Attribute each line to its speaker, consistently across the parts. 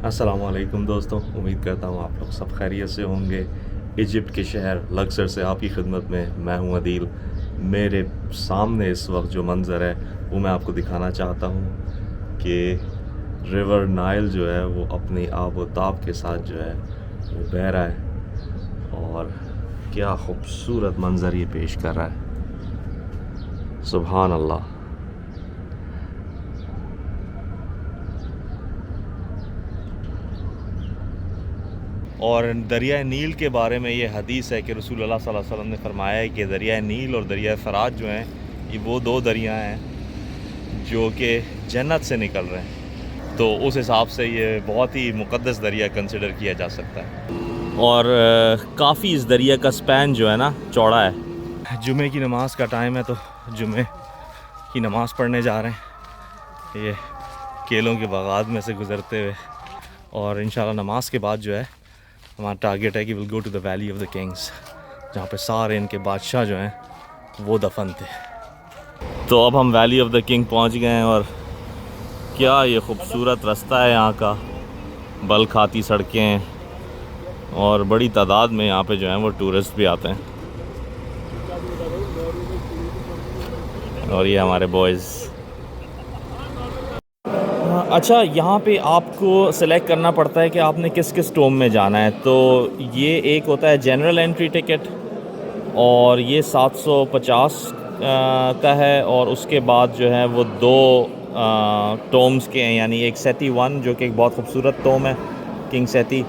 Speaker 1: अस्सलाम वालेकुम दोस्तों, उम्मीद करता हूँ आप लोग सब खैरियत से होंगे। इजिप्ट के शहर लक्सर से आपकी खिदमत में मैं हूँ अदील। मेरे सामने इस वक्त जो मंज़र है वो मैं आपको दिखाना चाहता हूँ कि रिवर नाइल जो है वो अपनी आब व ताब के साथ जो है वो बह रहा है और क्या खूबसूरत मंज़र ये पेश कर रहा है। सुभान अल्लाह। और दरिया नील के बारे में ये हदीस है कि रसूलुल्लाह सल्लल्लाहु अलैहि वसल्लम ने फरमाया है कि दरिया नील और दरिया फ़रात जो हैं ये वो दो दरिया हैं जो कि जन्नत से निकल रहे हैं। तो उस हिसाब से ये बहुत ही मुक़द्दस दरिया कंसिडर किया जा सकता है। और काफ़ी इस दरिया का स्पैन जो है ना चौड़ा है। जुमे की नमाज़ का टाइम है तो जुमे की नमाज़ पढ़ने जा रहे हैं ये केलों के बागात में से गुज़रते हुए। और इंशाल्लाह नमाज के बाद जो है हमारा टारगेट है कि will go to the valley of the kings, जहाँ पे सारे इनके बादशाह जो हैं वो दफन थे। तो अब हम वैली ऑफ द किंग पहुँच गए हैं और क्या ये खूबसूरत रास्ता है यहाँ का, बल खाती सड़कें हैं और बड़ी तादाद में यहाँ पे जो हैं वो टूरिस्ट भी आते हैं। और ये हमारे बॉयज़। अच्छा, यहाँ पे आपको सेलेक्ट करना पड़ता है कि आपने किस किस टोम में जाना है। तो ये एक होता है जनरल एंट्री टिकट और ये 750 का है। और उसके बाद जो है वो दो टोम्स के हैं, यानी एक सेती वन जो कि एक बहुत खूबसूरत टोम है, king Seti,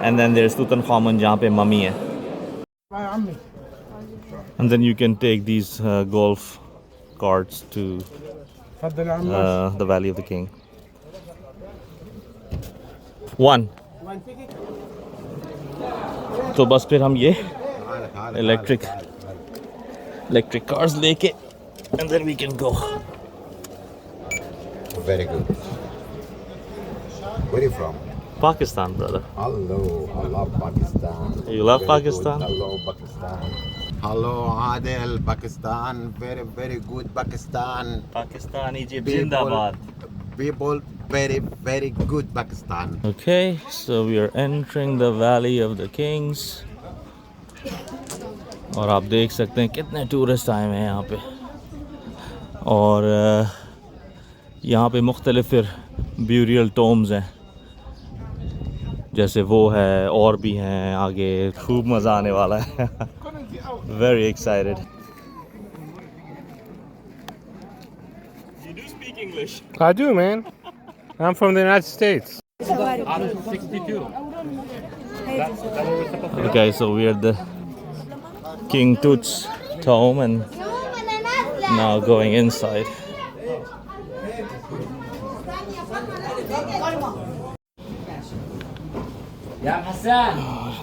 Speaker 1: and then there is Tutankhamun जहाँ पे मम्मी है। And then you can take these golf carts to the valley of the king. One. तो बस फिर हम ये इलेक्ट्रिक कार्स लेके and then we can go.
Speaker 2: Very good. Where are you from?
Speaker 1: Pakistan, brother.
Speaker 2: Hello, I love Pakistan.
Speaker 1: You love
Speaker 2: Very
Speaker 1: Pakistan?
Speaker 2: Good. Hello, Pakistan. Hello, Adel, Pakistan. Very, very good, Pakistan.
Speaker 1: Pakistan, Egypt,
Speaker 2: People-
Speaker 1: Zindabad.
Speaker 2: People, very, very good, Pakistan.
Speaker 1: Okay, so we are entering the Valley of the Kings. और आप देख सकते हैं कितने tourist आए हुए हैं यहाँ पे। और यहाँ पे मुख्तलिफ फिर ब्यूरियल टोम्स हैं, जैसे वो है और भी हैं आगे। खूब मज़ा आने वाला है। Very excited. You do speak English?
Speaker 3: I do, man. I'm from the United States.
Speaker 1: Okay, so we are at the King Tut's tomb and now going inside.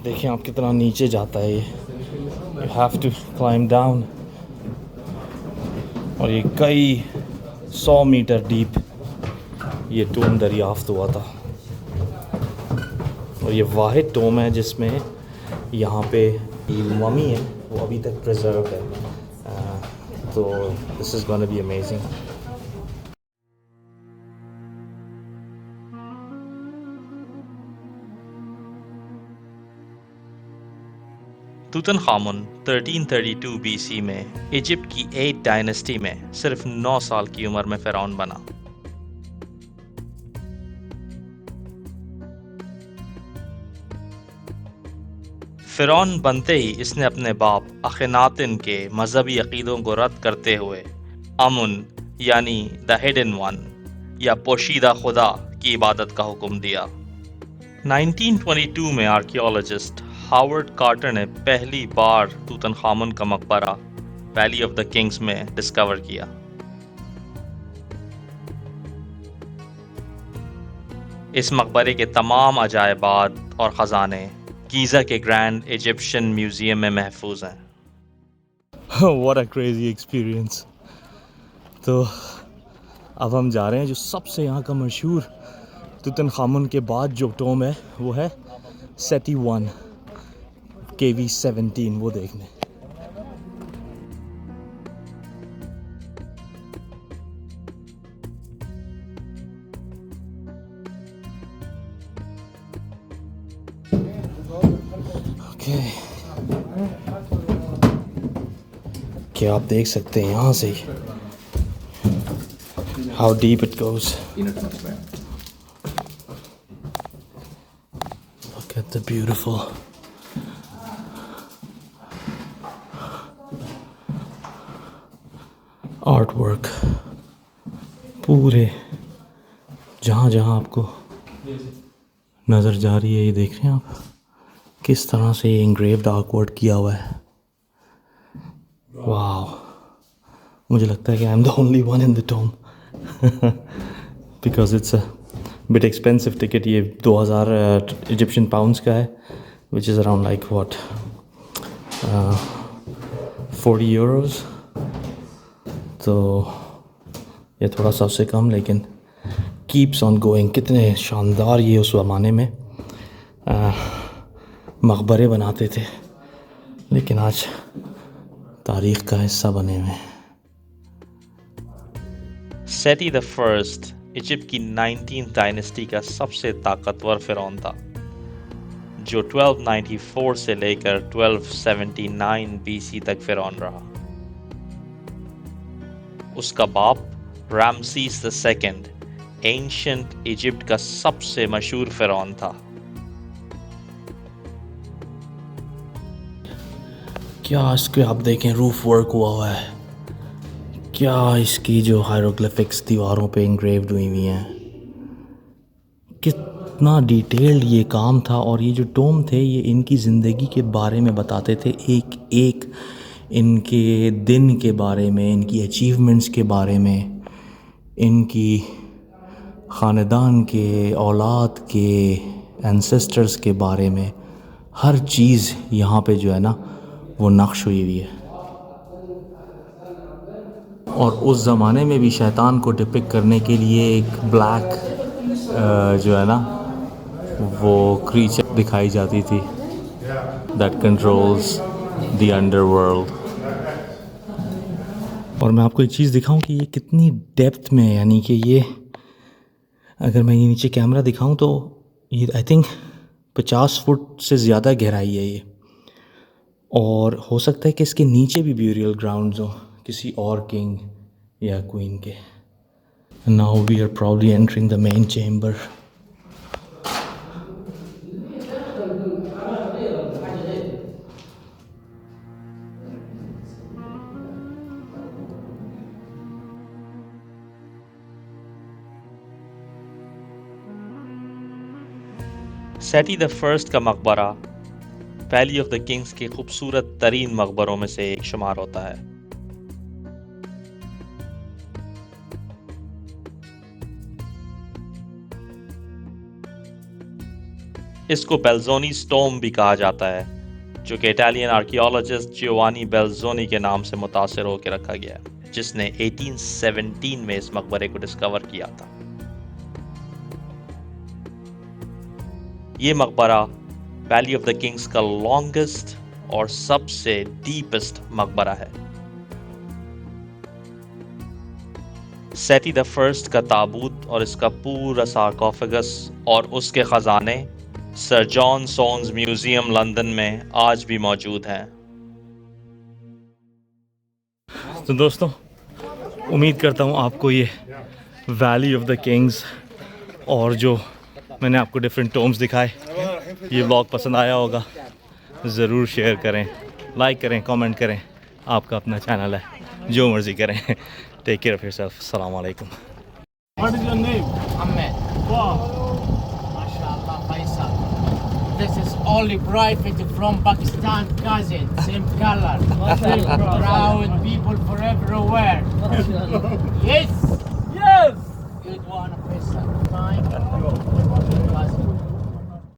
Speaker 1: देखिए आप कितना नीचे जाता है ये। You have to climb down. और ये कई 100 मीटर डीप ये टोम दरियाफ्त हुआ था। और ये वाहिद टोम है जिसमें यहाँ पे मम्मी है वो अभी तक प्रिजर्व है। तो this is gonna be amazing. Tutankhamun 1332 BC में इजिप्ट की 8 डायनेस्टी में सिर्फ 9 साल की उम्र में फ़िरौन बना। फ़िरौन बनते ही इसने अपने बाप अखनातिन के मजहबी अकीदों को रद्द करते हुए अमुन यानी द हिडन वन या पोशीदा खुदा की इबादत का हुक्म दिया। 1922 में आर्कियोलॉजिस्ट हावर्ड कार्टर ने पहली बार तूतनखामुन का मकबरा वैली ऑफ द किंग्स में डिस्कवर किया। इस मकबरे के तमाम अजायबात और ख़जाने गीज़ा के ग्रैंड इजिप्शियन म्यूज़ियम में महफूज हैं। What a crazy experience। तो अब हम जा रहे हैं जो सबसे यहाँ का मशहूर तूतनखामुन के बाद जो टोम है वो है सेती वन KV17 वो देखने।
Speaker 4: Okay. क्या आप देख सकते हैं यहाँ से how deep it goes. Look at the beautiful artwork. पूरे जहाँ जहाँ आपको नज़र जा रही है, ये देख रहे हैं आप किस तरह से ये इंग्रेव्ड आर्टवर्क किया हुआ है. वाह, मुझे लगता है कि I am the only one in the Tom because it's a bit expensive ticket. ये 2000 इजिप्शियन पाउंड्स का है, which is around like what 40 euros. तो ये थोड़ा सा उससे कम, लेकिन कीप्स ऑन गोइंग. कितने शानदार ये उस ज़माने में मकबरे बनाते थे, लेकिन आज तारीख़ का हिस्सा बने हुए हैं.
Speaker 1: सेटी द फर्स्ट इजिप्ट की 19th डायनेस्टी का सबसे ताकतवर फ़िरौन था, जो 1294 से लेकर 1279 BC तक फ़िरौन रहा. उसका बाप रामसीस II एंशिएंट इजिप्ट का सबसे मशहूर फ़िरौन था.
Speaker 4: क्या इसके आप देखें रूफ वर्क हुआ है, क्या इसकी जो हायरोग्लिफिक्स दीवारों पे इंग्रेव्ड हुई हुई हैं, कितना डिटेल्ड ये काम था. और ये जो टोम थे ये इनकी ज़िंदगी के बारे में बताते थे, एक एक इनके दिन के बारे में, इनकी अचीवमेंट्स के बारे में, इनकी ख़ानदान के, औलाद के, एंसेस्टर्स के बारे में. हर चीज़ यहाँ पे जो है ना वो नक्श हुई हुई है. और उस ज़माने में भी शैतान को डिपिक्ट करने के लिए एक ब्लैक जो है ना वो क्रीचर दिखाई जाती थी, दैट कंट्रोल्स द अंडरवर्ल्ड. और मैं आपको एक चीज़ दिखाऊं कि ये कितनी डेप्थ में है. यानी कि ये अगर मैं ये नीचे कैमरा दिखाऊं तो ये आई थिंक 50 फुट से ज़्यादा गहराई है ये. और हो सकता है कि इसके नीचे भी ब्यूरियल ग्राउंड्स हो किसी और किंग या क्वीन के. Now we are probably entering the main chamber.
Speaker 1: Seti the first का मकबरा वैली ऑफ द किंग्स के खूबसूरत तरीन मकबरों में से एक शुमार होता है. इसको बेल्जोनी स्टोम भी कहा जाता है, जो कि इटालियन आर्कियोलॉजिस्ट जियोवानी बेल्जोनी के नाम से मुतासिर होकर रखा गया, जिसने 1817 में इस मकबरे को डिस्कवर किया था. ये मकबरा वैली ऑफ द किंग्स का लॉन्गेस्ट और सबसे डीपेस्ट मकबरा है. सेटी द फर्स्ट का ताबूत और इसका पूरा सार्कोफेगस और उसके खजाने सर जॉन सोन्स म्यूजियम लंदन में आज भी मौजूद हैं.
Speaker 4: तो दोस्तों, उम्मीद करता हूँ आपको ये वैली ऑफ द किंग्स और जो मैंने आपको डिफरेंट टोम्स दिखाए, ये व्लॉग पसंद आया होगा. ज़रूर शेयर करें, लाइक करें, कमेंट करें. आपका अपना चैनल है, जो मर्ज़ी करें. Take care of yourself. अस्सलाम वालेकुम.
Speaker 5: What is your name? Ahmed. Wow. MashaAllah, Faisal. This is only private from Pakistan, cousin. Same color. Proud people for everywhere. Yes.